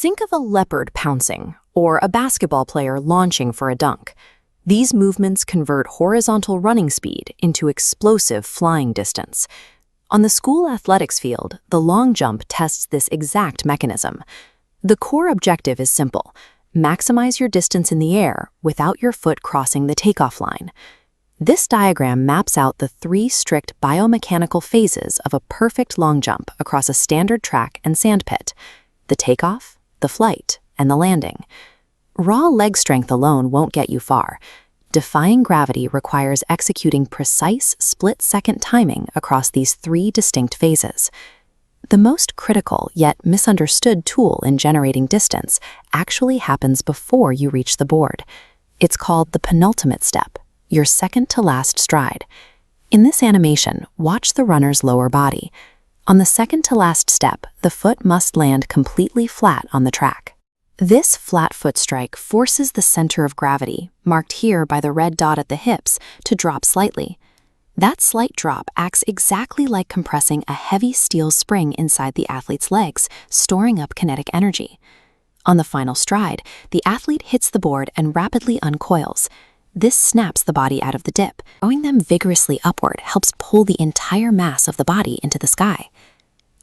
Think of a leopard pouncing or a basketball player launching for a dunk. These movements convert horizontal running speed into explosive flying distance. On the school athletics field, the long jump tests this exact mechanism. The core objective is simple: maximize your distance in the air without your foot crossing the takeoff line. This diagram maps out the 3 strict biomechanical phases of a perfect long jump across a standard track and sandpit: the takeoff, the flight, and the landing. Raw leg strength alone won't get you far. Defying gravity requires executing precise split-second timing across these 3 distinct phases. The most critical yet misunderstood tool in generating distance actually happens before you reach the board. It's called the penultimate step, your second-to-last stride. In this animation, watch the runner's lower body. On the second-to-last step, the foot must land completely flat on the track. This flat foot strike forces the center of gravity, marked here by the red dot at the hips, to drop slightly. That slight drop acts exactly like compressing a heavy steel spring inside the athlete's legs, storing up kinetic energy. On the final stride, the athlete hits the board and rapidly uncoils. This snaps the body out of the dip. Throwing them vigorously upward helps pull the entire mass of the body into the sky.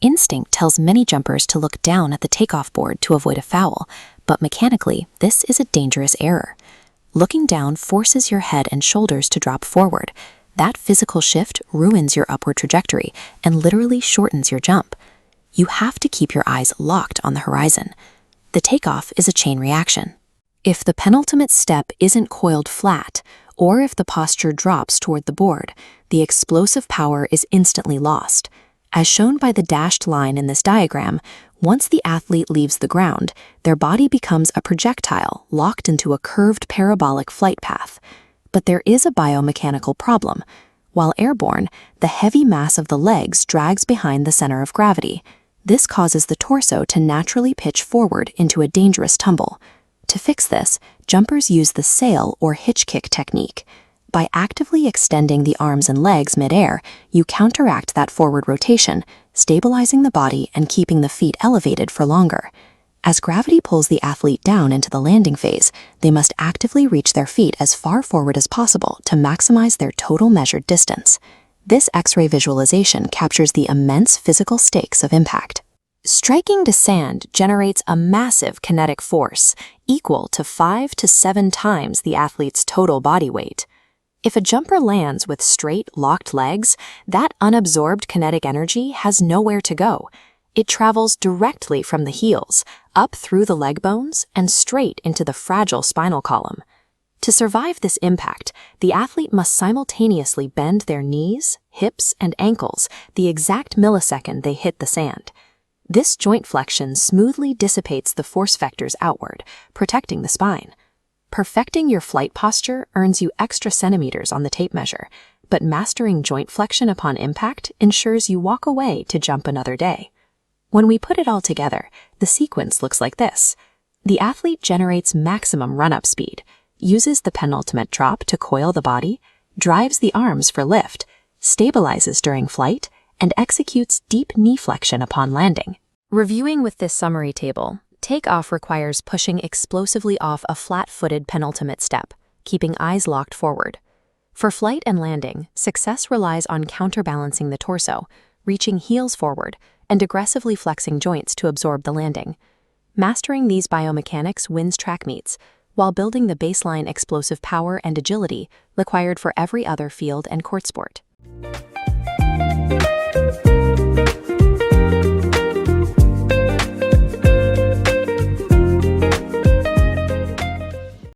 Instinct tells many jumpers to look down at the takeoff board to avoid a foul, but mechanically, this is a dangerous error. Looking down forces your head and shoulders to drop forward. That physical shift ruins your upward trajectory and literally shortens your jump. You have to keep your eyes locked on the horizon. The takeoff is a chain reaction. If the penultimate step isn't coiled flat, or if the posture drops toward the board, the explosive power is instantly lost. As shown by the dashed line in this diagram, once the athlete leaves the ground, their body becomes a projectile locked into a curved parabolic flight path. But there is a biomechanical problem. While airborne, the heavy mass of the legs drags behind the center of gravity. This causes the torso to naturally pitch forward into a dangerous tumble. To fix this, jumpers use the sail or hitch kick technique. By actively extending the arms and legs mid-air, you counteract that forward rotation, stabilizing the body and keeping the feet elevated for longer. As gravity pulls the athlete down into the landing phase, they must actively reach their feet as far forward as possible to maximize their total measured distance. This X-ray visualization captures the immense physical stakes of impact. Striking to sand generates a massive kinetic force, equal to 5 to 7 times the athlete's total body weight. If a jumper lands with straight, locked legs, that unabsorbed kinetic energy has nowhere to go. It travels directly from the heels, up through the leg bones, and straight into the fragile spinal column. To survive this impact, the athlete must simultaneously bend their knees, hips, and ankles the exact millisecond they hit the sand. This joint flexion smoothly dissipates the force vectors outward, protecting the spine. Perfecting your flight posture earns you extra centimeters on the tape measure, but mastering joint flexion upon impact ensures you walk away to jump another day. When we put it all together, the sequence looks like this. The athlete generates maximum run-up speed, uses the penultimate drop to coil the body, drives the arms for lift, stabilizes during flight, and executes deep knee flexion upon landing. Reviewing with this summary table, takeoff requires pushing explosively off a flat-footed penultimate step, keeping eyes locked forward. For flight and landing, success relies on counterbalancing the torso, reaching heels forward, and aggressively flexing joints to absorb the landing. Mastering these biomechanics wins track meets, while building the baseline explosive power and agility required for every other field and court sport.